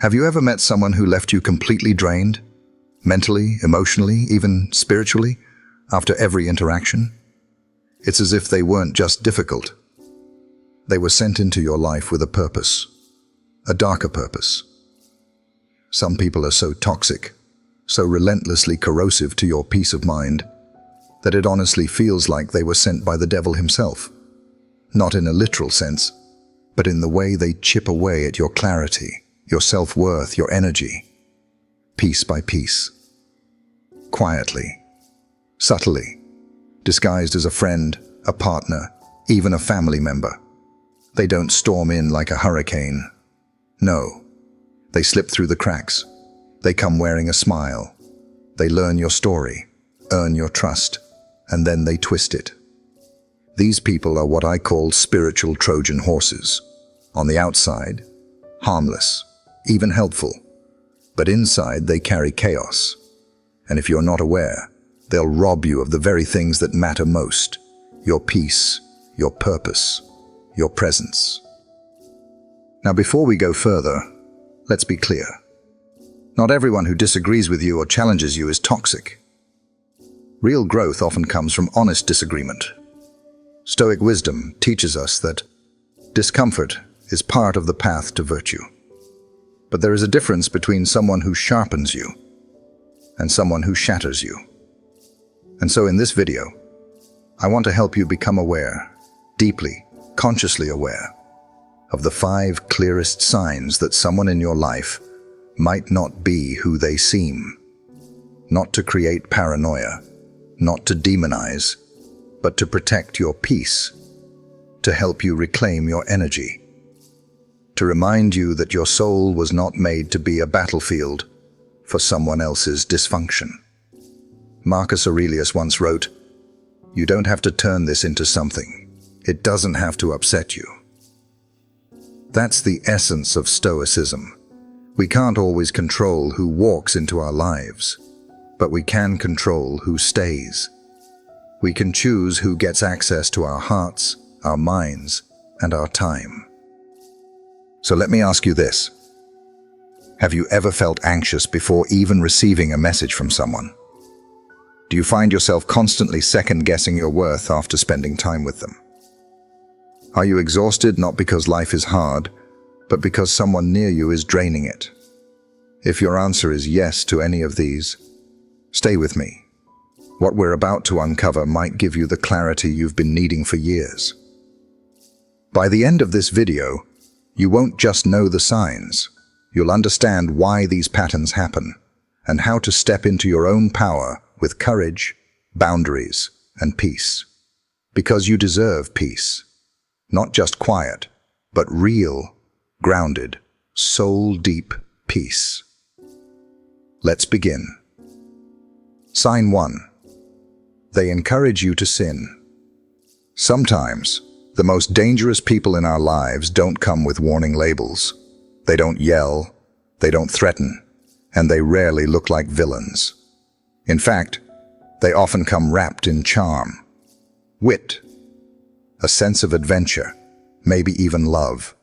Have you ever met someone who left you completely drained? Mentally, emotionally, even spiritually, after every interaction? It's as if they weren't just difficult. They were sent into your life with a purpose, a darker purpose. Some people are so toxic, so relentlessly corrosive to your peace of mind, that it honestly feels like they were sent by the devil himself. Not in a literal sense, but in the way they chip away at your clarity, your self-worth, your energy, piece by piece. Quietly, subtly, disguised as a friend, a partner, even a family member. They don't storm in like a hurricane. No, they slip through the cracks. They come wearing a smile. They learn your story, earn your trust, and then they twist it. These people are what I call spiritual Trojan horses. On the outside, harmless, even helpful. But inside they carry chaos. And if you're not aware, they'll rob you of the very things that matter most. Your peace, your purpose, your presence. Now before we go further, let's be clear. Not everyone who disagrees with you or challenges you is toxic. Real growth often comes from honest disagreement. Stoic wisdom teaches us that discomfort is part of the path to virtue. But there is a difference between someone who sharpens you and someone who shatters you. And so in this video, I want to help you become aware, deeply, consciously aware, of the 5 clearest signs that someone in your life might not be who they seem. Not to create paranoia, not to demonize, but to protect your peace, to help you reclaim your energy, to remind you that your soul was not made to be a battlefield for someone else's dysfunction. Marcus Aurelius once wrote, "You don't have to turn this into something. It doesn't have to upset you." That's the essence of Stoicism. We can't always control who walks into our lives, but we can control who stays. We can choose who gets access to our hearts, our minds, and our time. So let me ask you this. Have you ever felt anxious before even receiving a message from someone? Do you find yourself constantly second-guessing your worth after spending time with them? Are you exhausted not because life is hard, but because someone near you is draining it? If your answer is yes to any of these, stay with me. What we're about to uncover might give you the clarity you've been needing for years. By the end of this video, you won't just know the signs. You'll understand why these patterns happen and how to step into your own power with courage, boundaries, and peace. Because you deserve peace. Not just quiet, but real, grounded, soul-deep peace. Let's begin. Sign 1. They encourage you to sin. Sometimes, the most dangerous people in our lives don't come with warning labels. They don't yell, they don't threaten, and they rarely look like villains. In fact, they often come wrapped in charm, wit, a sense of adventure, maybe even love.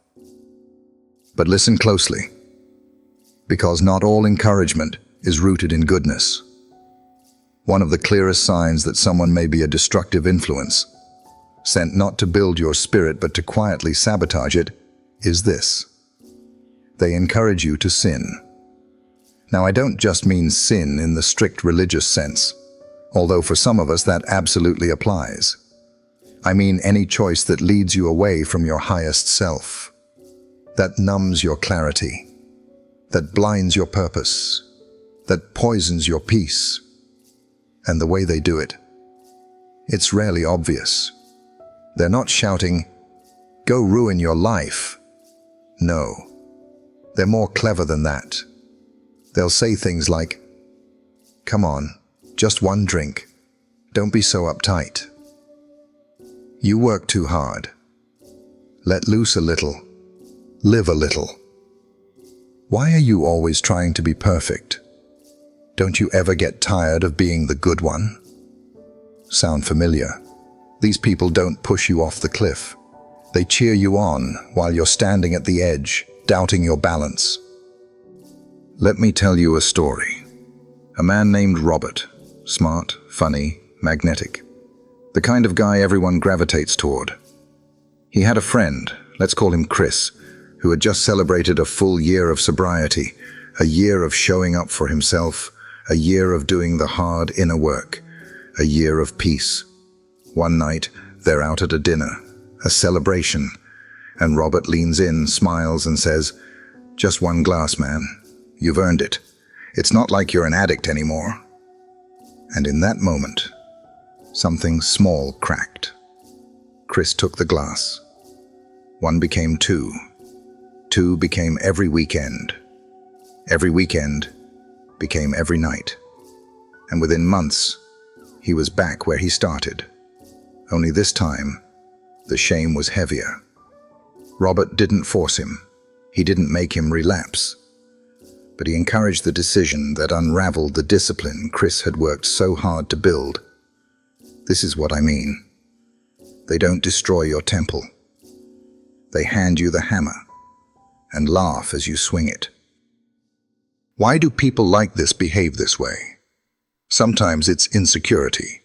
But listen closely, because not all encouragement is rooted in goodness. One of the clearest signs that someone may be a destructive influence, sent not to build your spirit but to quietly sabotage it, is this. They encourage you to sin. Now, I don't just mean sin in the strict religious sense, although for some of us that absolutely applies. I mean any choice that leads you away from your highest self, that numbs your clarity, that blinds your purpose, that poisons your peace. And the way they do it, it's rarely obvious. They're not shouting, "Go ruin your life." No, they're more clever than that. They'll say things like, "Come on, just one drink. Don't be so uptight. You work too hard. Let loose a little. Live a little. Why are you always trying to be perfect? Don't you ever get tired of being the good one?" Sound familiar? These people don't push you off the cliff. They cheer you on while you're standing at the edge, doubting your balance. Let me tell you a story. A man named Robert, smart, funny, magnetic. The kind of guy everyone gravitates toward. He had a friend, let's call him Chris, who had just celebrated a full year of sobriety, a year of showing up for himself, a year of doing the hard inner work, a year of peace. One night, they're out at a dinner, a celebration, and Robert leans in, smiles, and says, "Just one glass, man. You've earned it. It's not like you're an addict anymore." And in that moment, something small cracked. Chris took the glass. One became two. Two became every weekend. Every weekend became every night. And within months, he was back where he started. Only this time, the shame was heavier. Robert didn't force him. He didn't make him relapse. But he encouraged the decision that unraveled the discipline Chris had worked so hard to build. This is what I mean. They don't destroy your temple. They hand you the hammer and laugh as you swing it. Why do people like this behave this way? Sometimes it's insecurity.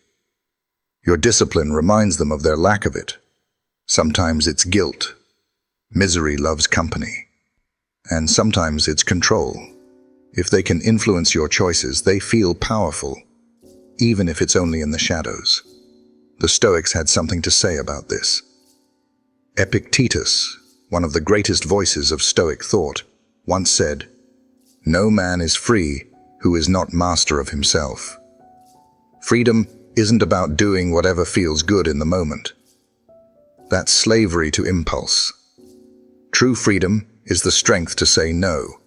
Your discipline reminds them of their lack of it. Sometimes it's guilt. Misery loves company. And sometimes it's control. If they can influence your choices, they feel powerful, even if it's only in the shadows. The Stoics had something to say about this. Epictetus, one of the greatest voices of Stoic thought, once said, "No man is free who is not master of himself." Freedom isn't about doing whatever feels good in the moment. That's slavery to impulse. True freedom is the strength to say no,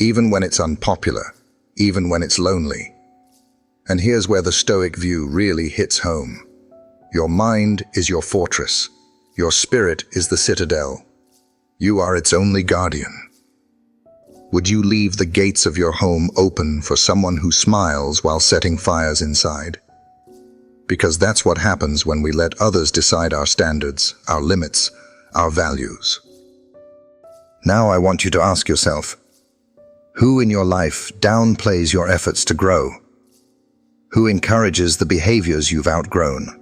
even when it's unpopular, even when it's lonely. And here's where the Stoic view really hits home. Your mind is your fortress. Your spirit is the citadel. You are its only guardian. Would you leave the gates of your home open for someone who smiles while setting fires inside? Because that's what happens when we let others decide our standards, our limits, our values. Now I want you to ask yourself, who in your life downplays your efforts to grow? Who encourages the behaviors you've outgrown?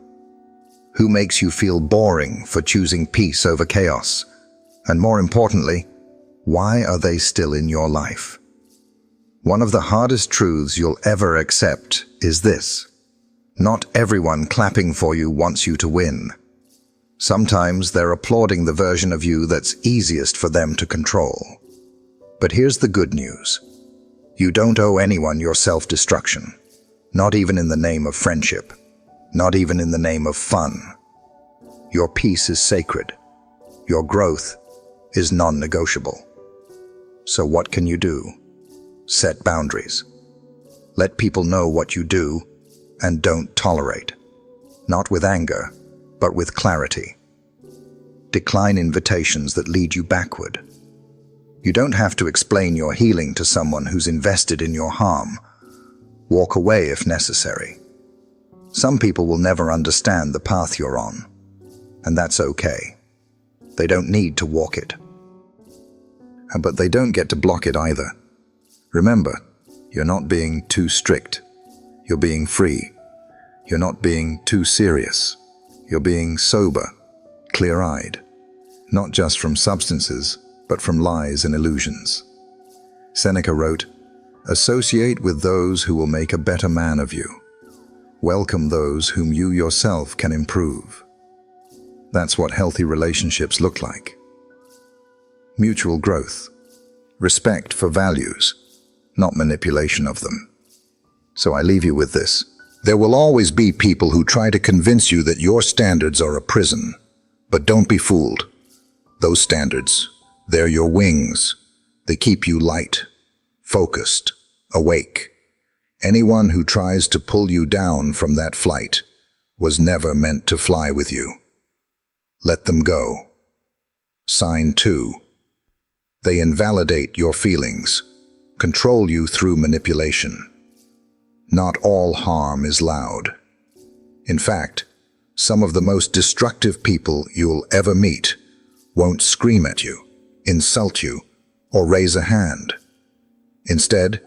Who makes you feel boring for choosing peace over chaos? And more importantly, why are they still in your life? One of the hardest truths you'll ever accept is this. Not everyone clapping for you wants you to win. Sometimes they're applauding the version of you that's easiest for them to control. But here's the good news. You don't owe anyone your self-destruction, not even in the name of friendship, not even in the name of fun. Your peace is sacred. Your growth is non-negotiable. So what can you do? Set boundaries. Let people know what you do and don't tolerate. Not with anger, but with clarity. Decline invitations that lead you backward. You don't have to explain your healing to someone who's invested in your harm. Walk away if necessary. Some people will never understand the path you're on, and that's okay. They don't need to walk it. But they don't get to block it either. Remember, you're not being too strict. You're being free. You're not being too serious. You're being sober, clear-eyed, not just from substances, but from lies and illusions. Seneca wrote, "Associate with those who will make a better man of you. Welcome those whom you yourself can improve." That's what healthy relationships look like. Mutual growth, respect for values, not manipulation of them. So I leave you with this. There will always be people who try to convince you that your standards are a prison. But don't be fooled. Those standards, they're your wings. They keep you light, focused, awake. Anyone who tries to pull you down from that flight was never meant to fly with you. Let them go. Sign 2. They invalidate your feelings, control you through manipulation. Not all harm is loud. In fact, some of the most destructive people you'll ever meet won't scream at you, insult you, or raise a hand. Instead,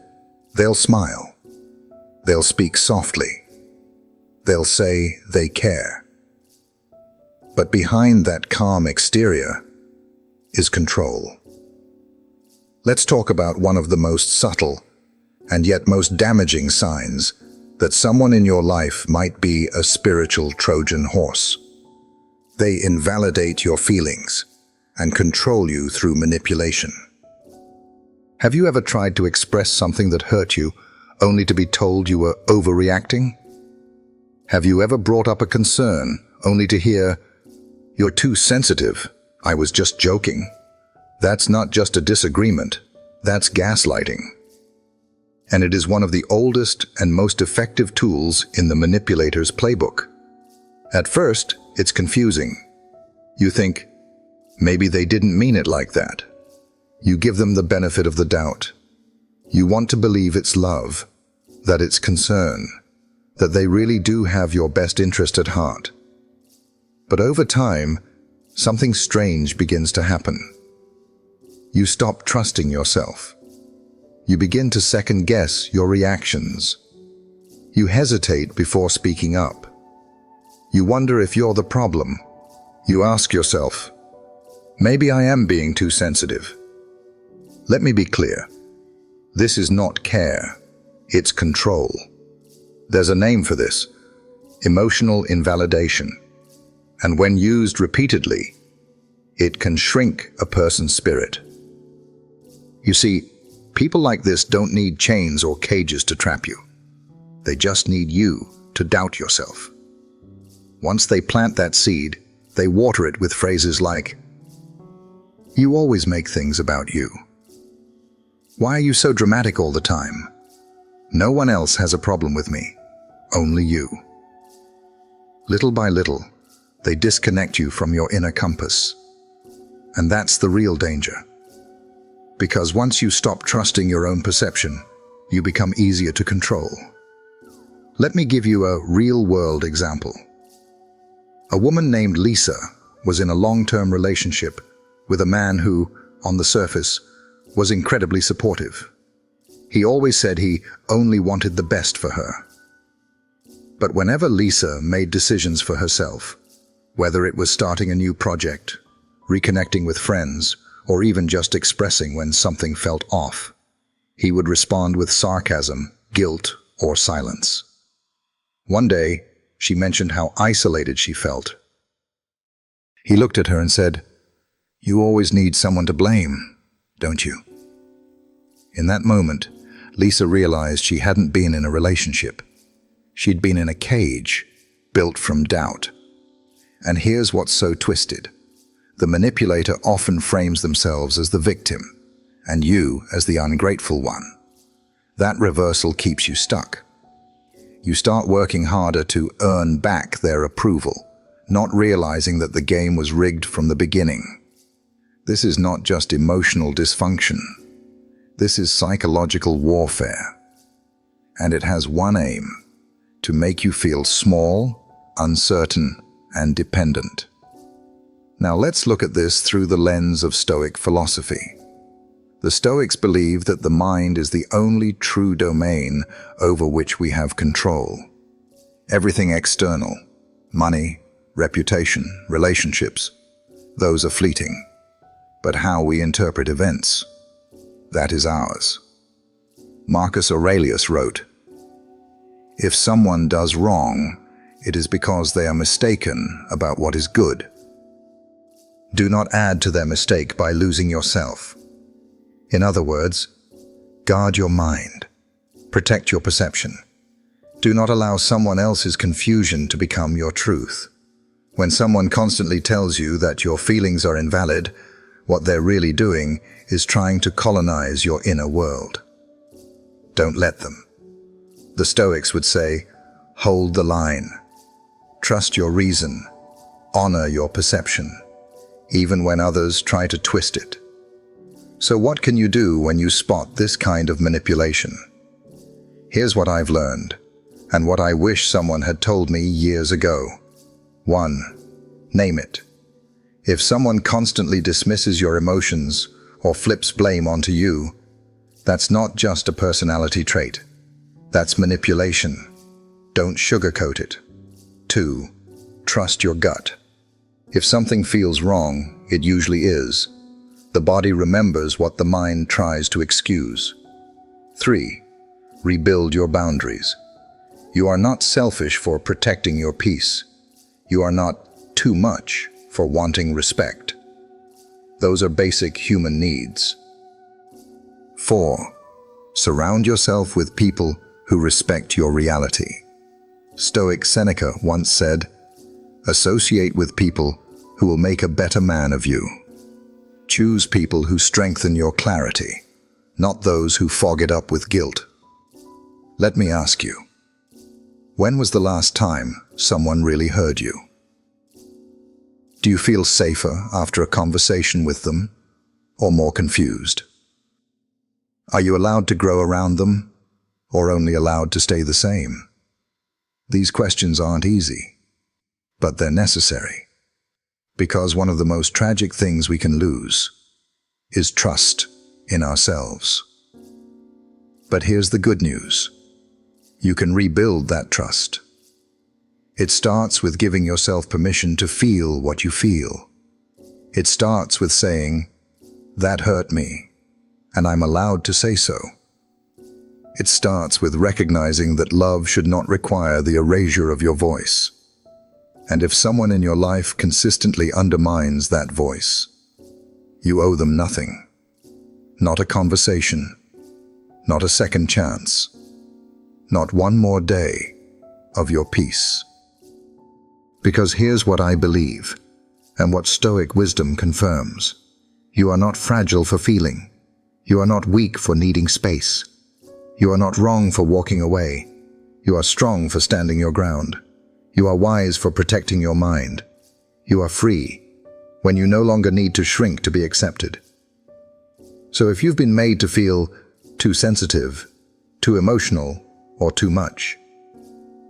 they'll smile. They'll speak softly. They'll say they care. But behind that calm exterior is control. Let's talk about one of the most subtle and yet most damaging signs that someone in your life might be a spiritual Trojan horse. They invalidate your feelings and control you through manipulation. Have you ever tried to express something that hurt you only to be told you were overreacting? Have you ever brought up a concern only to hear, "You're too sensitive, I was just joking"? That's not just a disagreement, that's gaslighting. And it is one of the oldest and most effective tools in the manipulator's playbook. At first, it's confusing. You think, maybe they didn't mean it like that. You give them the benefit of the doubt. You want to believe it's love, that it's concern, that they really do have your best interest at heart. But over time, something strange begins to happen. You stop trusting yourself. You begin to second-guess your reactions. You hesitate before speaking up. You wonder if you're the problem. You ask yourself, maybe I am being too sensitive. Let me be clear. This is not care. It's control. There's a name for this: emotional invalidation. And when used repeatedly, it can shrink a person's spirit. You see, people like this don't need chains or cages to trap you. They just need you to doubt yourself. Once they plant that seed, they water it with phrases like, "You always make things about you." "Why are you so dramatic all the time?" "No one else has a problem with me, only you." Little by little, they disconnect you from your inner compass. And that's the real danger. Because once you stop trusting your own perception, you become easier to control. Let me give you a real-world example. A woman named Lisa was in a long-term relationship with a man who, on the surface, was incredibly supportive. He always said he only wanted the best for her. But whenever Lisa made decisions for herself, whether it was starting a new project, reconnecting with friends, or even just expressing when something felt off, he would respond with sarcasm, guilt, or silence. One day, she mentioned how isolated she felt. He looked at her and said, "You always need someone to blame, don't you?" In that moment, Lisa realized she hadn't been in a relationship. She'd been in a cage, built from doubt. And here's what's so twisted. The manipulator often frames themselves as the victim, and you as the ungrateful one. That reversal keeps you stuck. You start working harder to earn back their approval, not realizing that the game was rigged from the beginning. This is not just emotional dysfunction. This is psychological warfare. And it has one aim: to make you feel small, uncertain, and dependent. Now let's look at this through the lens of Stoic philosophy. The Stoics believe that the mind is the only true domain over which we have control. Everything external, money, reputation, relationships, those are fleeting. But how we interpret events, that is ours. Marcus Aurelius wrote, "If someone does wrong, it is because they are mistaken about what is good. Do not add to their mistake by losing yourself." In other words, guard your mind. Protect your perception. Do not allow someone else's confusion to become your truth. When someone constantly tells you that your feelings are invalid, what they're really doing is trying to colonize your inner world. Don't let them. The Stoics would say, hold the line. Trust your reason. Honor your perception, even when others try to twist it. So what can you do when you spot this kind of manipulation? Here's what I've learned, and what I wish someone had told me years ago. 1. Name it. If someone constantly dismisses your emotions or flips blame onto you, That's not just a personality trait. That's manipulation. Don't sugarcoat it. 2. Trust your gut. If something feels wrong, it usually is. The body remembers what the mind tries to excuse. 3. Rebuild your boundaries. You are not selfish for protecting your peace. You are not too much for wanting respect. Those are basic human needs. 4. Surround yourself with people who respect your reality. Stoic Seneca once said, "Associate with people who will make a better man of you." Choose people who strengthen your clarity, not those who fog it up with guilt. Let me ask you, when was the last time someone really heard you? Do you feel safer after a conversation with them, or more confused? Are you allowed to grow around them, or only allowed to stay the same? These questions aren't easy, but they're necessary. Because one of the most tragic things we can lose is trust in ourselves. But here's the good news. You can rebuild that trust. It starts with giving yourself permission to feel what you feel. It starts with saying, "That hurt me, and I'm allowed to say so." It starts with recognizing that love should not require the erasure of your voice. And if someone in your life consistently undermines that voice, you owe them nothing. Not a conversation, not a second chance, not one more day of your peace. Because here's what I believe, and what Stoic wisdom confirms. You are not fragile for feeling. You are not weak for needing space. You are not wrong for walking away. You are strong for standing your ground. You are wise for protecting your mind. You are free when you no longer need to shrink to be accepted. So if you've been made to feel too sensitive, too emotional, or too much,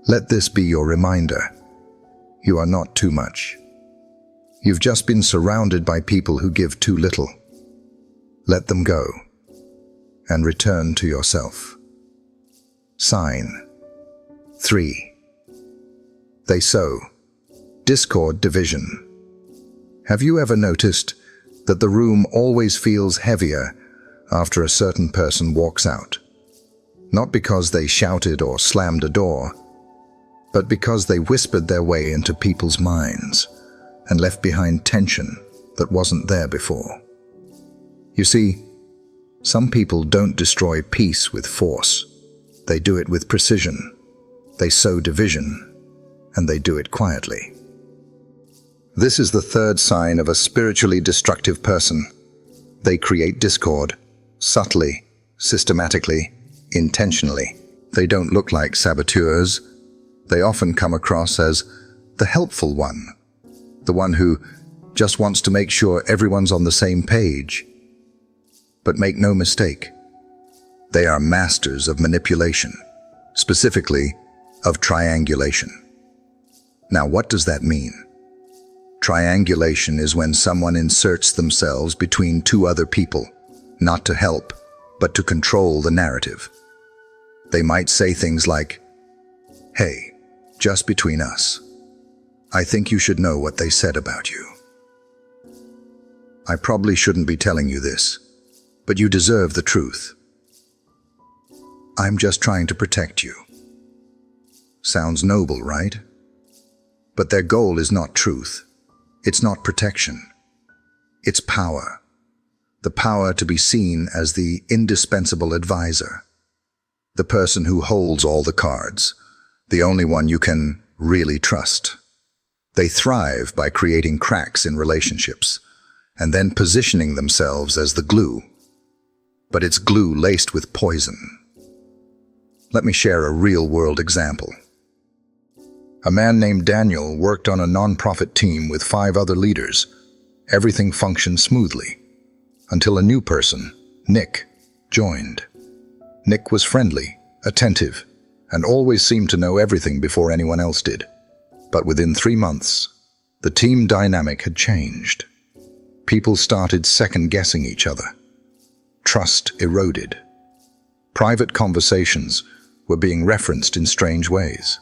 let this be your reminder. You are not too much. You've just been surrounded by people who give too little. Let them go and return to yourself. Sign 3. They sow discord, division. Have you ever noticed that the room always feels heavier after a certain person walks out? Not because they shouted or slammed a door, but because they whispered their way into people's minds and left behind tension that wasn't there before. You see, some people don't destroy peace with force. They do it with precision. They sow division, and they do it quietly. This is the third sign of a spiritually destructive person. They create discord, subtly, systematically, intentionally. They don't look like saboteurs. They often come across as the helpful one, the one who just wants to make sure everyone's on the same page. But make no mistake, they are masters of manipulation, specifically of triangulation. Now, what does that mean? Triangulation is when someone inserts themselves between two other people, not to help, but to control the narrative. They might say things like, "Hey, just between us, I think you should know what they said about you. I probably shouldn't be telling you this, but you deserve the truth. I'm just trying to protect you." Sounds noble, right? But their goal is not truth. It's not protection. It's power. The power to be seen as the indispensable advisor. The person who holds all the cards. The only one you can really trust. They thrive by creating cracks in relationships and then positioning themselves as the glue. But it's glue laced with poison. Let me share a real-world example. A man named Daniel worked on a nonprofit team with 5 other leaders. Everything functioned smoothly, until a new person, Nick, joined. Nick was friendly, attentive, and always seemed to know everything before anyone else did. But within 3 months, the team dynamic had changed. People started second-guessing each other. Trust eroded. Private conversations were being referenced in strange ways.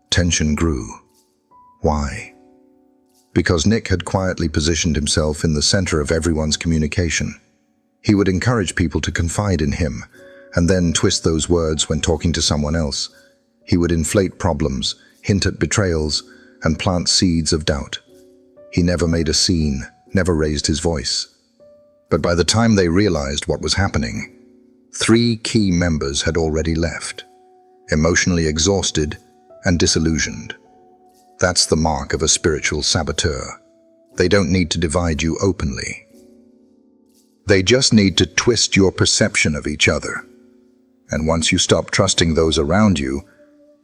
Tension grew. Why? Because Nick had quietly positioned himself in the center of everyone's communication. He would encourage people to confide in him, and then twist those words when talking to someone else. He would inflate problems, hint at betrayals, and plant seeds of doubt. He never made a scene, never raised his voice. But by the time they realized what was happening, 3 key members had already left, emotionally exhausted and disillusioned. That's the mark of a spiritual saboteur. They don't need to divide you openly. They just need to twist your perception of each other. And once you stop trusting those around you,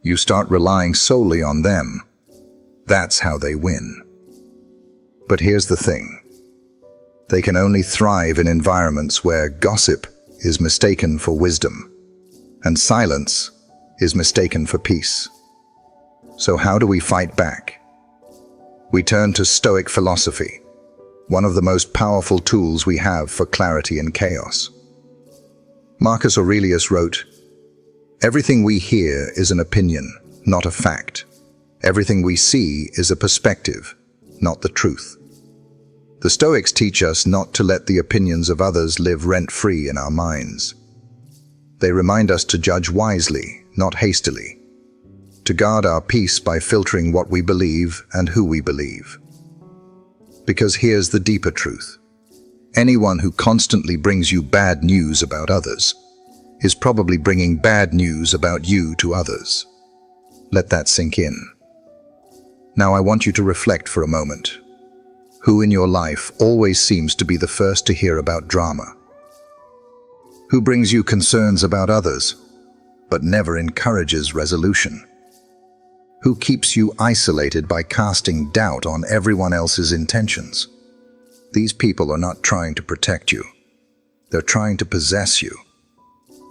you start relying solely on them. That's how they win. But here's the thing. They can only thrive in environments where gossip is mistaken for wisdom, and silence is mistaken for peace. So how do we fight back? We turn to Stoic philosophy, one of the most powerful tools we have for clarity in chaos. Marcus Aurelius wrote, "Everything we hear is an opinion, not a fact. Everything we see is a perspective, not the truth." The Stoics teach us not to let the opinions of others live rent-free in our minds. They remind us to judge wisely, not hastily, to guard our peace by filtering what we believe and who we believe. Because here's the deeper truth. Anyone who constantly brings you bad news about others is probably bringing bad news about you to others. Let that sink in. Now I want you to reflect for a moment. Who in your life always seems to be the first to hear about drama? Who brings you concerns about others, but never encourages resolution? Who keeps you isolated by casting doubt on everyone else's intentions? These people are not trying to protect you. They're trying to possess you.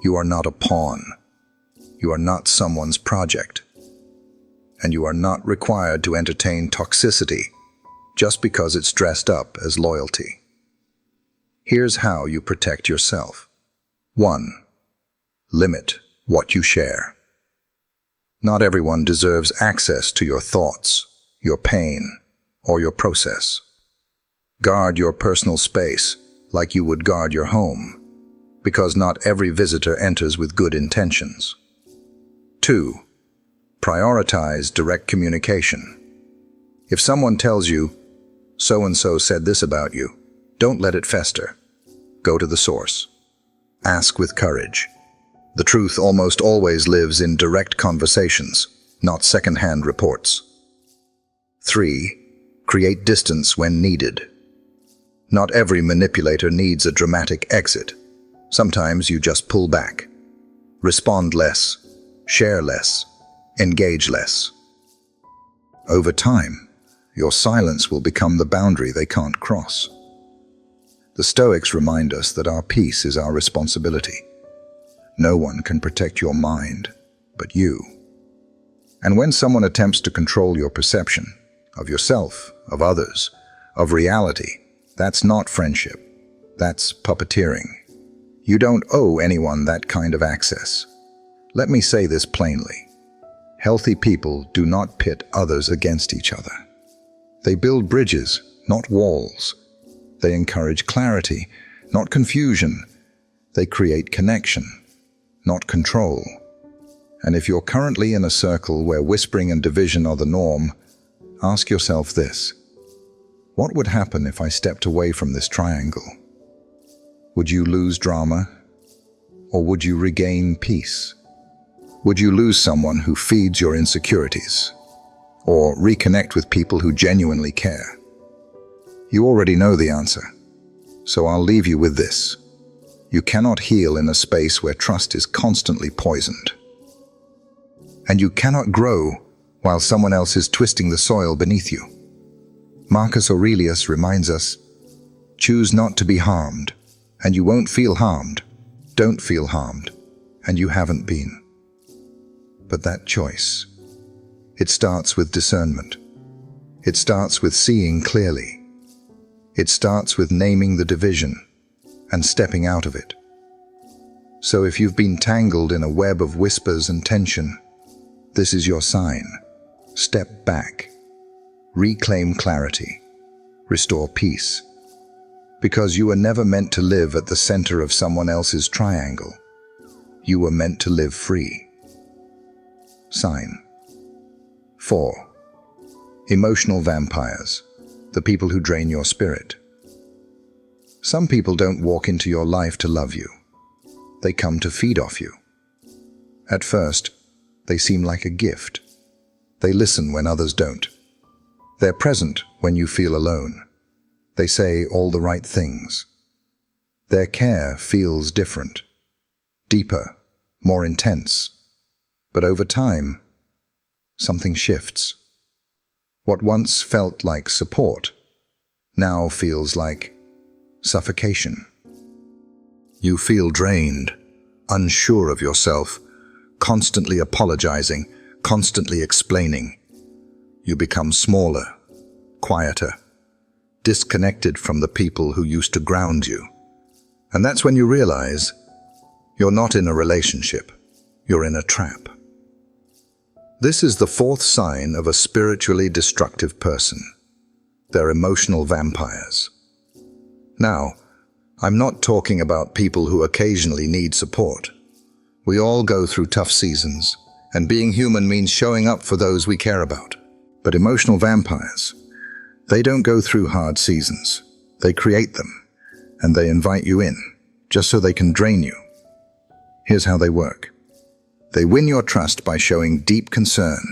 You are not a pawn. You are not someone's project. And you are not required to entertain toxicity just because it's dressed up as loyalty. Here's how you protect yourself. 1. Limit what you share. Not everyone deserves access to your thoughts, your pain, or your process. Guard your personal space like you would guard your home, because not every visitor enters with good intentions. 2. Prioritize direct communication. If someone tells you, "So-and-so said this about you," don't let it fester. Go to the source. Ask with courage. The truth almost always lives in direct conversations, not second-hand reports. 3. Create distance when needed. Not every manipulator needs a dramatic exit. Sometimes you just pull back. Respond less, share less, engage less. Over time, your silence will become the boundary they can't cross. The Stoics remind us that our peace is our responsibility. No one can protect your mind but you. And when someone attempts to control your perception of yourself, of others, of reality, that's not friendship. That's puppeteering. You don't owe anyone that kind of access. Let me say this plainly. Healthy people do not pit others against each other. They build bridges, not walls. They encourage clarity, not confusion. They create connection, not control. And if you're currently in a circle where whispering and division are the norm, ask yourself this. What would happen if I stepped away from this triangle? Would you lose drama? Or would you regain peace? Would you lose someone who feeds your insecurities? Or reconnect with people who genuinely care? You already know the answer, so I'll leave you with this. You cannot heal in a space where trust is constantly poisoned. And you cannot grow while someone else is twisting the soil beneath you. Marcus Aurelius reminds us, choose not to be harmed, and you won't feel harmed. Don't feel harmed, and you haven't been. But that choice, it starts with discernment. It starts with seeing clearly. It starts with naming the division and stepping out of it. So if you've been tangled in a web of whispers and tension, this is your sign. Step back. Reclaim clarity. Restore peace. Because you were never meant to live at the center of someone else's triangle. You were meant to live free. Sign 4. Emotional vampires, the people who drain your spirit. Some people don't walk into your life to love you. They come to feed off you. At first, they seem like a gift. They listen when others don't. They're present when you feel alone. They say all the right things. Their care feels different, deeper, more intense. But over time, something shifts. What once felt like support now feels like suffocation. You feel drained, unsure of yourself, constantly apologizing, constantly explaining. You become smaller, quieter, disconnected from the people who used to ground you. And that's when you realize you're not in a relationship, you're in a trap. This is the 4th sign of a spiritually destructive person. They're emotional vampires. Now, I'm not talking about people who occasionally need support. We all go through tough seasons, and being human means showing up for those we care about. But emotional vampires, they don't go through hard seasons. They create them, and they invite you in, just so they can drain you. Here's how they work. They win your trust by showing deep concern.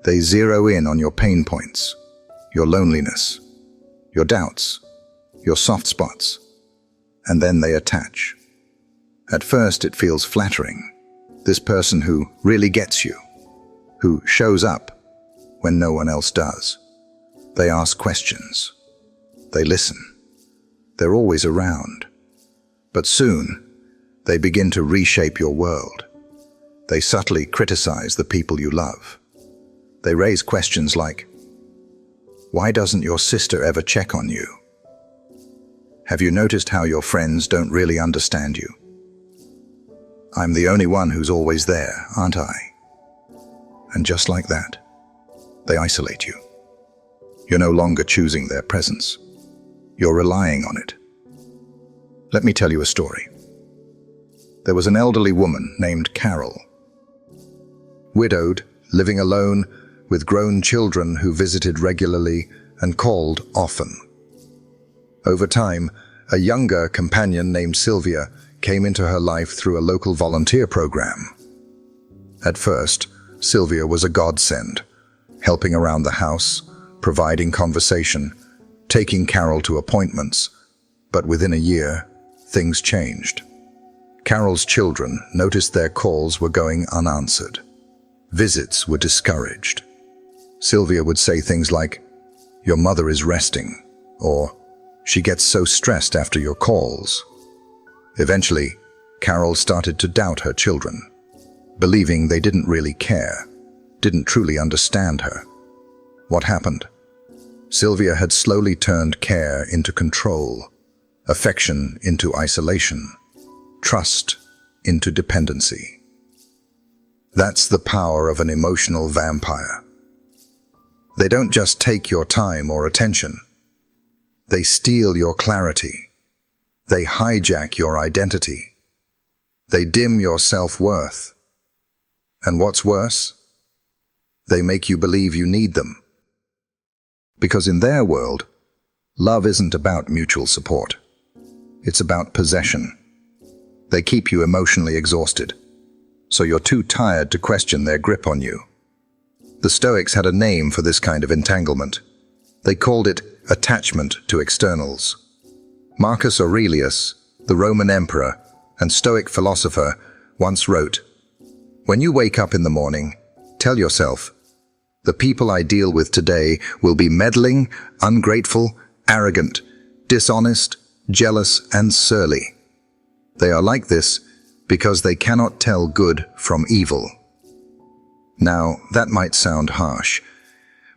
They zero in on your pain points, your loneliness, your doubts, your soft spots, and then they attach. At first, it feels flattering. This person who really gets you, who shows up when no one else does. They ask questions. They listen. They're always around. But soon, they begin to reshape your world. They subtly criticize the people you love. They raise questions like, why doesn't your sister ever check on you? Have you noticed how your friends don't really understand you? I'm the only one who's always there, aren't I? And just like that, they isolate you. You're no longer choosing their presence. You're relying on it. Let me tell you a story. There was an elderly woman named Carol. Widowed, living alone, with grown children who visited regularly and called often. Over time, a younger companion named Sylvia came into her life through a local volunteer program. At first, Sylvia was a godsend, helping around the house, providing conversation, taking Carol to appointments. But within a year, things changed. Carol's children noticed their calls were going unanswered. Visits were discouraged. Sylvia would say things like, "Your mother is resting," or "She gets so stressed after your calls." Eventually, Carol started to doubt her children, believing they didn't really care, didn't truly understand her. What happened? Sylvia had slowly turned care into control, affection into isolation, trust into dependency. That's the power of an emotional vampire. They don't just take your time or attention. They steal your clarity. They hijack your identity. They dim your self-worth. And what's worse? They make you believe you need them. Because in their world, love isn't about mutual support. It's about possession. They keep you emotionally exhausted, so you're too tired to question their grip on you. The Stoics had a name for this kind of entanglement. They called it attachment to externals. Marcus Aurelius, the Roman emperor and Stoic philosopher, once wrote, "When you wake up in the morning, tell yourself, the people I deal with today will be meddling, ungrateful, arrogant, dishonest, jealous, and surly. They are like this because they cannot tell good from evil." Now, that might sound harsh,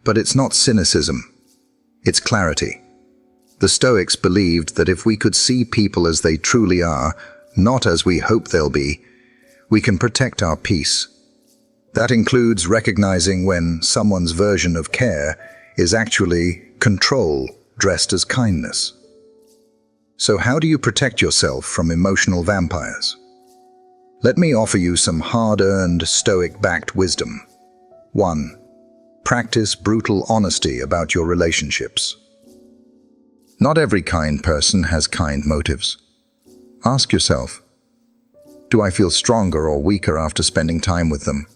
but it's not cynicism. It's clarity. The Stoics believed that if we could see people as they truly are, not as we hope they'll be, we can protect our peace. That includes recognizing when someone's version of care is actually control dressed as kindness. So how do you protect yourself from emotional vampires? Let me offer you some hard-earned, Stoic-backed wisdom. 1. Practice brutal honesty about your relationships. Not every kind person has kind motives. Ask yourself, do I feel stronger or weaker after spending time with them?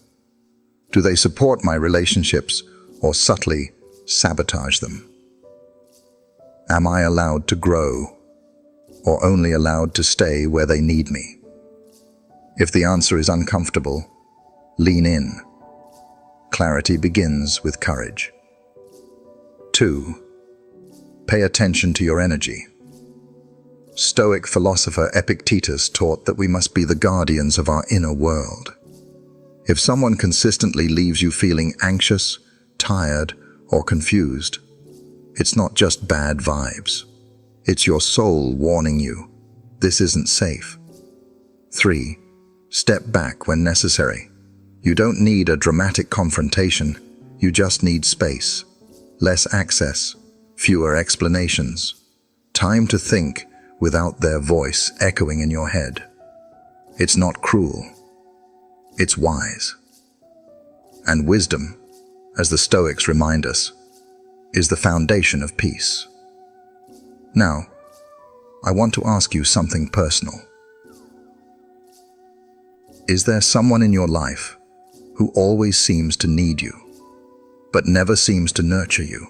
Do they support my relationships or subtly sabotage them? Am I allowed to grow or only allowed to stay where they need me? If the answer is uncomfortable, lean in. Clarity begins with courage. 2. Pay attention to your energy. Stoic philosopher Epictetus taught that we must be the guardians of our inner world. If someone consistently leaves you feeling anxious, tired, or confused, it's not just bad vibes. It's your soul warning you, this isn't safe. 3. Step back when necessary. You don't need a dramatic confrontation, you just need space. Less access, fewer explanations. Time to think without their voice echoing in your head. It's not cruel, it's wise. And wisdom, as the Stoics remind us, is the foundation of peace. Now, I want to ask you something personal. Is there someone in your life who always seems to need you, but never seems to nurture you?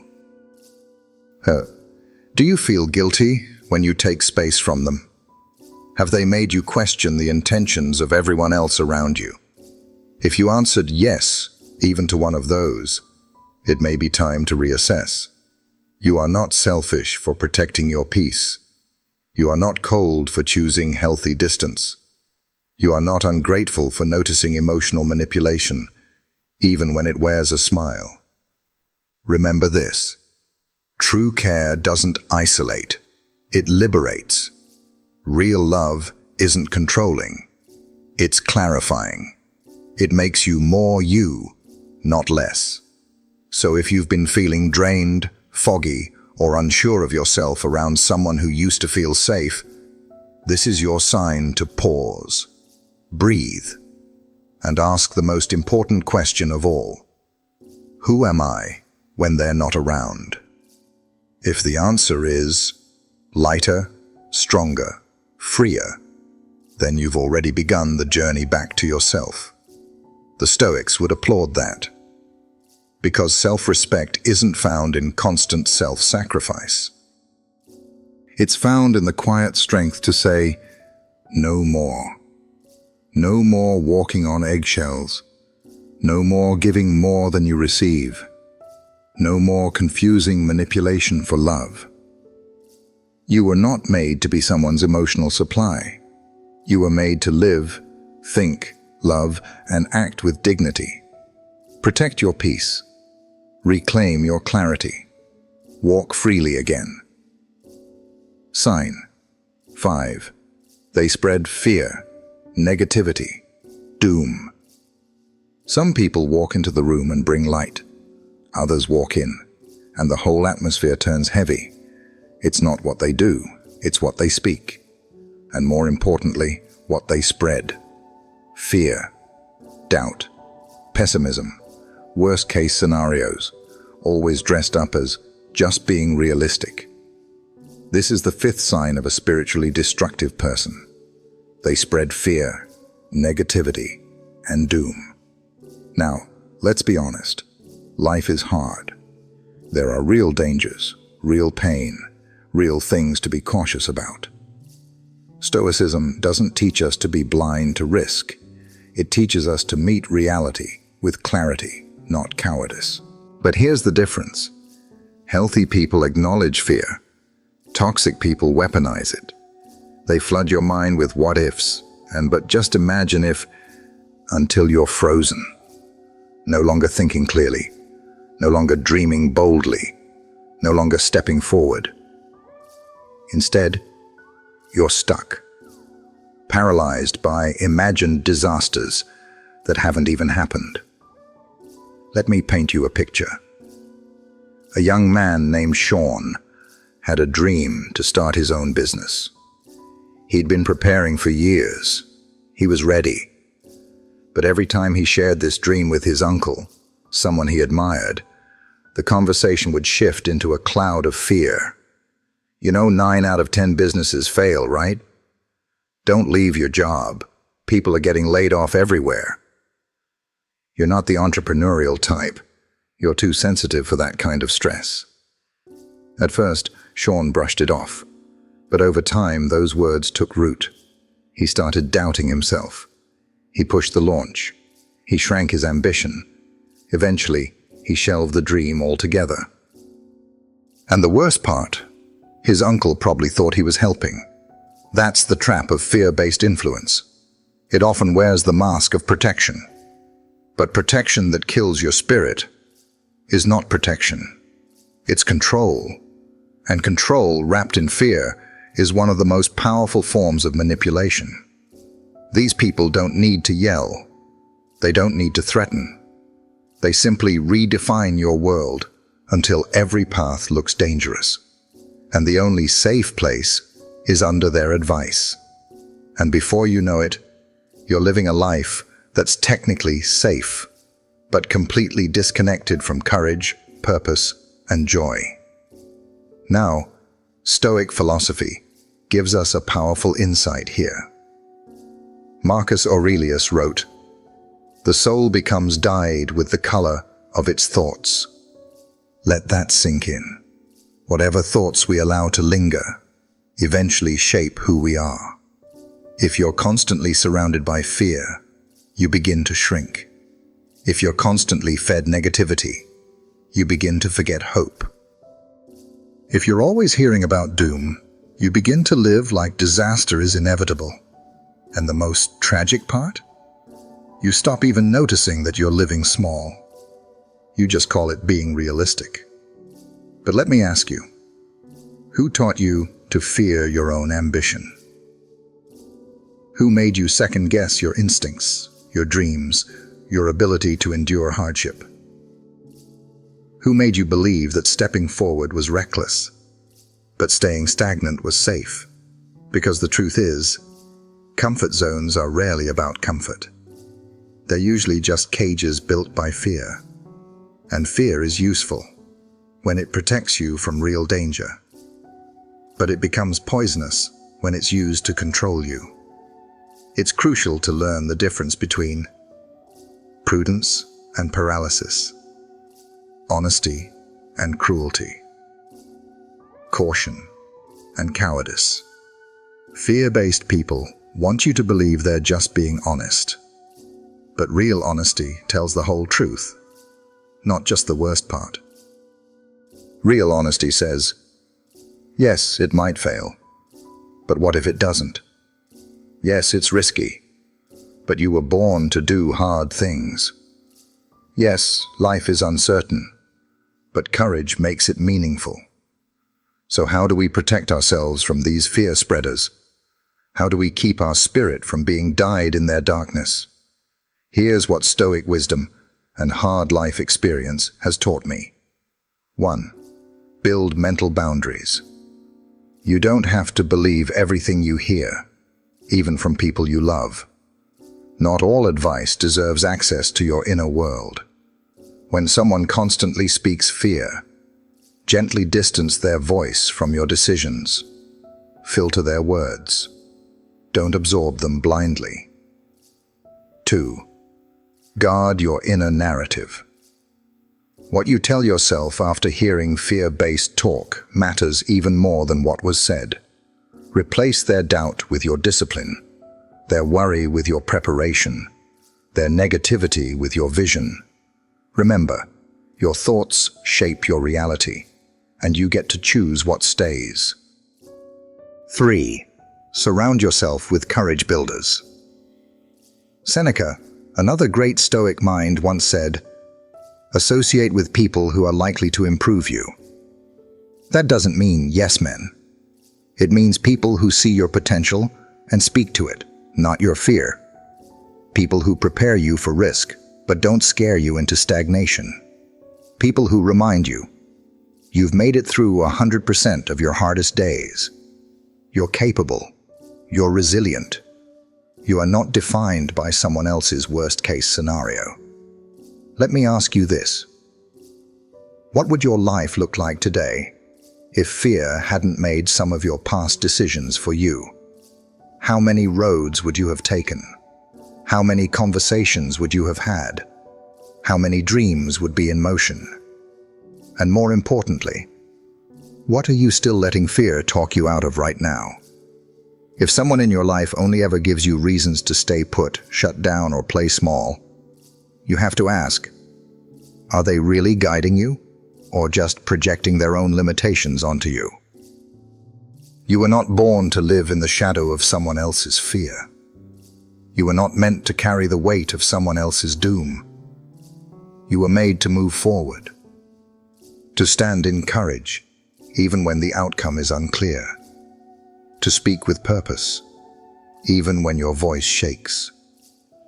Do you feel guilty when you take space from them? Have they made you question the intentions of everyone else around you? If you answered yes, even to one of those, it may be time to reassess. You are not selfish for protecting your peace. You are not cold for choosing healthy distance. You are not ungrateful for noticing emotional manipulation, even when it wears a smile. Remember this: true care doesn't isolate, it liberates. Real love isn't controlling, it's clarifying. It makes you more you, not less. So if you've been feeling drained, foggy, or unsure of yourself around someone who used to feel safe, this is your sign to pause, breathe, and ask the most important question of all. Who am I when they're not around? If the answer is lighter, stronger, freer, then you've already begun the journey back to yourself. The Stoics would applaud that, because self-respect isn't found in constant self-sacrifice. It's found in the quiet strength to say, no more. No more walking on eggshells. No more giving more than you receive. No more confusing manipulation for love. You were not made to be someone's emotional supply. You were made to live, think, love, and act with dignity. Protect your peace. Reclaim your clarity. Walk freely again. Sign 5. They spread fear, negativity, doom. Some people walk into the room and bring light. Others walk in, and the whole atmosphere turns heavy. It's not what they do, it's what they speak. And more importantly, what they spread. Fear, doubt, pessimism, worst-case scenarios, always dressed up as just being realistic. This is the 5th sign of a spiritually destructive person. They spread fear, negativity, and doom. Now, let's be honest. Life is hard. There are real dangers, real pain, real things to be cautious about. Stoicism doesn't teach us to be blind to risk. It teaches us to meet reality with clarity, not cowardice. But here's the difference. Healthy people acknowledge fear. Toxic people weaponize it. They flood your mind with what-ifs, but just imagine if, until you're frozen. No longer thinking clearly, no longer dreaming boldly, no longer stepping forward. Instead, you're stuck, paralyzed by imagined disasters that haven't even happened. Let me paint you a picture. A young man named Sean had a dream to start his own business. He'd been preparing for years. He was ready. But every time he shared this dream with his uncle, someone he admired, the conversation would shift into a cloud of fear. You know, 9 out of 10 businesses fail, right? Don't leave your job. People are getting laid off everywhere. You're not the entrepreneurial type. You're too sensitive for that kind of stress. At first, Sean brushed it off, but over time those words took root. He started doubting himself. He pushed the launch. He shrank his ambition. Eventually, he shelved the dream altogether. And the worst part, his uncle probably thought he was helping. That's the trap of fear-based influence. It often wears the mask of protection. But protection that kills your spirit is not protection. It's control. And control wrapped in fear is one of the most powerful forms of manipulation. These people don't need to yell. They don't need to threaten. They simply redefine your world until every path looks dangerous. And the only safe place is under their advice. And before you know it, you're living a life that's technically safe, but completely disconnected from courage, purpose, and joy. Now, Stoic philosophy gives us a powerful insight here. Marcus Aurelius wrote, "The soul becomes dyed with the color of its thoughts." Let that sink in. Whatever thoughts we allow to linger eventually shape who we are. If you're constantly surrounded by fear, you begin to shrink. If you're constantly fed negativity, you begin to forget hope. If you're always hearing about doom, you begin to live like disaster is inevitable. And the most tragic part? You stop even noticing that you're living small. You just call it being realistic. But let me ask you, who taught you to fear your own ambition? Who made you second-guess your instincts, your dreams, your ability to endure hardship? Who made you believe that stepping forward was reckless, but staying stagnant was safe? Because the truth is, comfort zones are rarely about comfort. They're usually just cages built by fear. And fear is useful when it protects you from real danger. But it becomes poisonous when it's used to control you. It's crucial to learn the difference between prudence and paralysis, honesty and cruelty, caution and cowardice. Fear-based people want you to believe they're just being honest. But real honesty tells the whole truth, not just the worst part. Real honesty says, yes, it might fail, but what if it doesn't? Yes, it's risky, but you were born to do hard things. Yes, life is uncertain, but courage makes it meaningful. So how do we protect ourselves from these fear spreaders? How do we keep our spirit from being dyed in their darkness? Here's what Stoic wisdom and hard life experience has taught me. 1. Build mental boundaries. You don't have to believe everything you hear, even from people you love. Not all advice deserves access to your inner world. When someone constantly speaks fear, gently distance their voice from your decisions. Filter their words. Don't absorb them blindly. 2. Guard your inner narrative. What you tell yourself after hearing fear-based talk matters even more than what was said. Replace their doubt with your discipline, their worry with your preparation, their negativity with your vision. Remember, your thoughts shape your reality, and you get to choose what stays. 3. Surround yourself with courage builders. Seneca, another great Stoic mind, once said, "Associate with people who are likely to improve you." That doesn't mean yes men. It means people who see your potential and speak to it. not your fear. People who prepare you for risk, but don't scare you into stagnation. People who remind you, you've made it through 100% of your hardest days. You're capable. You're resilient. You are not defined by someone else's worst-case scenario. Let me ask you this. What would your life look like today if fear hadn't made some of your past decisions for you? How many roads would you have taken? How many conversations would you have had? How many dreams would be in motion? And more importantly, what are you still letting fear talk you out of right now? If someone in your life only ever gives you reasons to stay put, shut down, or play small, you have to ask, are they really guiding you, or just projecting their own limitations onto you? You were not born to live in the shadow of someone else's fear. You were not meant to carry the weight of someone else's doom. You were made to move forward, to stand in courage, even when the outcome is unclear, to speak with purpose, even when your voice shakes,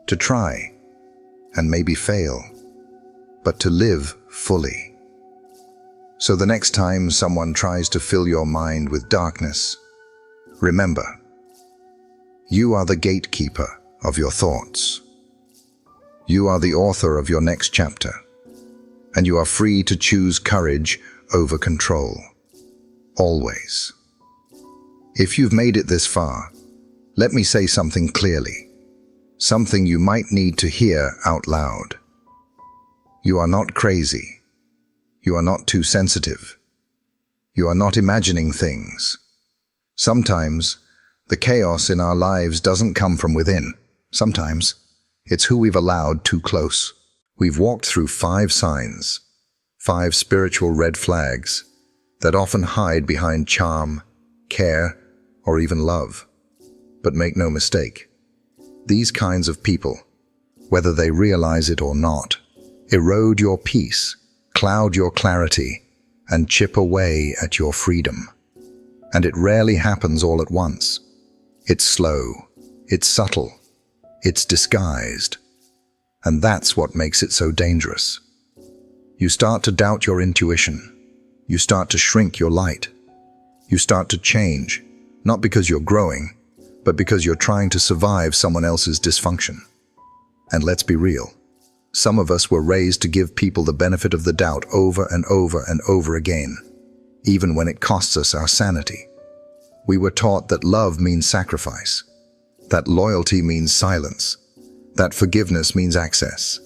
to try, and maybe fail, but to live fully. So the next time someone tries to fill your mind with darkness, remember, you are the gatekeeper of your thoughts. You are the author of your next chapter, and you are free to choose courage over control. Always. If you've made it this far, let me say something clearly, something you might need to hear out loud. You are not crazy. You are not too sensitive. You are not imagining things. Sometimes, the chaos in our lives doesn't come from within. Sometimes, it's who we've allowed too close. We've walked through 5 signs, 5 spiritual red flags that often hide behind charm, care, or even love. But make no mistake, these kinds of people, whether they realize it or not, erode your peace, cloud your clarity, and chip away at your freedom. And it rarely happens all at once. It's slow, it's subtle, it's disguised. And that's what makes it so dangerous. You start to doubt your intuition. You start to shrink your light. You start to change, not because you're growing, but because you're trying to survive someone else's dysfunction. And let's be real. Some of us were raised to give people the benefit of the doubt over and over and over again, even when it costs us our sanity. We were taught that love means sacrifice, that loyalty means silence, that forgiveness means access.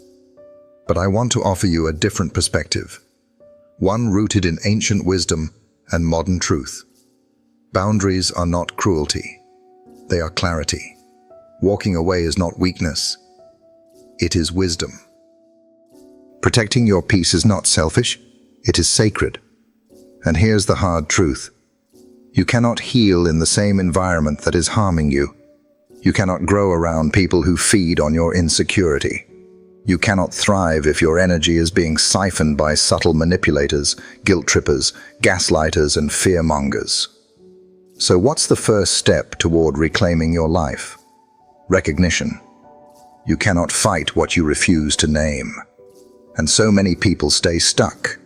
But I want to offer you a different perspective, one rooted in ancient wisdom and modern truth. Boundaries are not cruelty. They are clarity. Walking away is not weakness. It is wisdom. Protecting your peace is not selfish. It is sacred. And here's the hard truth. You cannot heal in the same environment that is harming you. You cannot grow around people who feed on your insecurity. You cannot thrive if your energy is being siphoned by subtle manipulators, guilt trippers, gaslighters, and fearmongers. So what's the first step toward reclaiming your life? Recognition. You cannot fight what you refuse to name. And so many people stay stuck,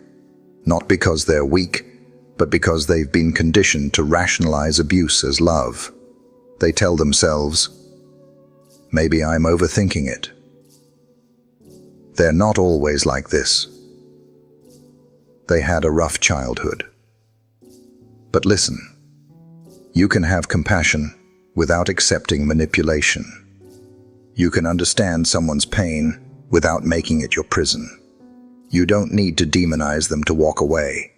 not because they're weak, but because they've been conditioned to rationalize abuse as love. They tell themselves, maybe I'm overthinking it. They're not always like this. They had a rough childhood. But listen, you can have compassion without accepting manipulation. You can understand someone's pain without making it your prison. You don't need to demonize them to walk away.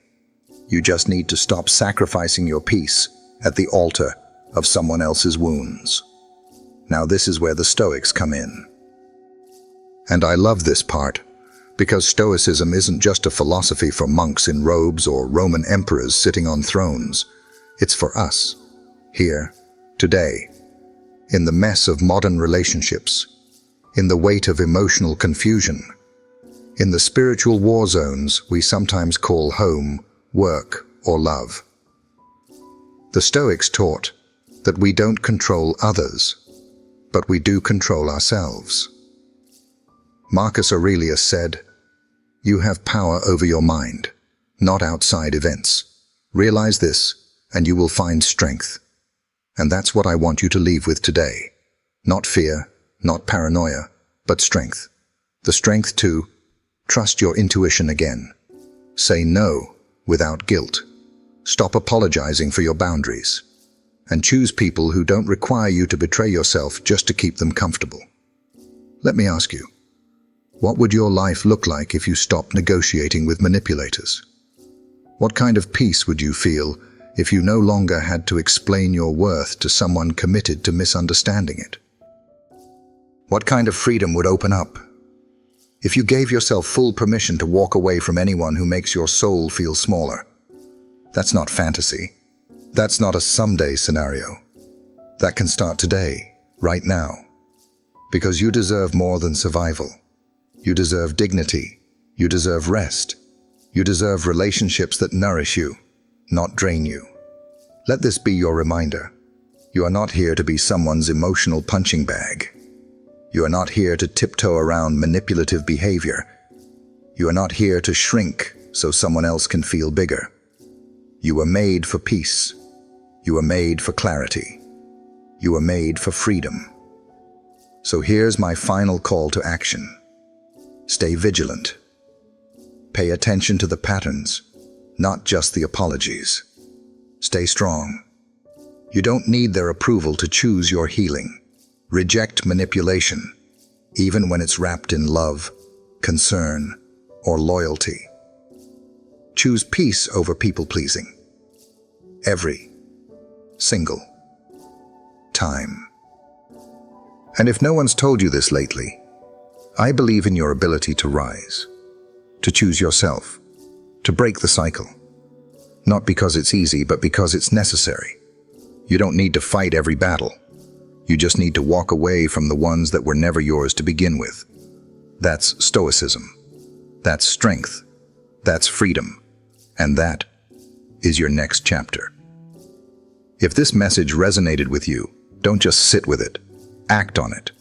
You just need to stop sacrificing your peace at the altar of someone else's wounds. Now this is where the Stoics come in. And I love this part, because Stoicism isn't just a philosophy for monks in robes or Roman emperors sitting on thrones. It's for us, here, today, in the mess of modern relationships, in the weight of emotional confusion, in the spiritual war zones we sometimes call home, work, or love. The Stoics taught that we don't control others, but we do control ourselves. Marcus Aurelius said, "You have power over your mind, not outside events. Realize this, and you will find strength." And that's what I want you to leave with today. Not fear, not paranoia, but strength. The strength to trust your intuition again. Say no without guilt. Stop apologizing for your boundaries. And choose people who don't require you to betray yourself just to keep them comfortable. Let me ask you, what would your life look like if you stopped negotiating with manipulators? What kind of peace would you feel if you no longer had to explain your worth to someone committed to misunderstanding it? What kind of freedom would open up if you gave yourself full permission to walk away from anyone who makes your soul feel smaller? That's not fantasy. That's not a someday scenario. That can start today, right now. Because you deserve more than survival. You deserve dignity. You deserve rest. You deserve relationships that nourish you, not drain you. Let this be your reminder. You are not here to be someone's emotional punching bag. You are not here to tiptoe around manipulative behavior. You are not here to shrink so someone else can feel bigger. You were made for peace. You were made for clarity. You were made for freedom. So here's my final call to action. Stay vigilant. Pay attention to the patterns, not just the apologies. Stay strong. You don't need their approval to choose your healing. Reject manipulation, even when it's wrapped in love, concern, or loyalty. Choose peace over people-pleasing. Every single time. And if no one's told you this lately, I believe in your ability to rise, to choose yourself, to break the cycle. Not because it's easy, but because it's necessary. You don't need to fight every battle. You just need to walk away from the ones that were never yours to begin with. That's stoicism. That's strength. That's freedom. And that is your next chapter. If this message resonated with you, don't just sit with it. Act on it.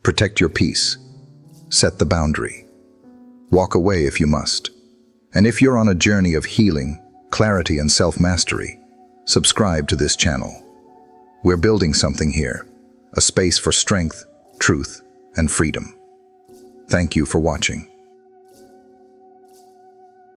Protect your peace. Set the boundary. Walk away if you must. And if you're on a journey of healing, clarity, and self-mastery, subscribe to this channel. We're building something here, a space for strength, truth, and freedom. Thank you for watching.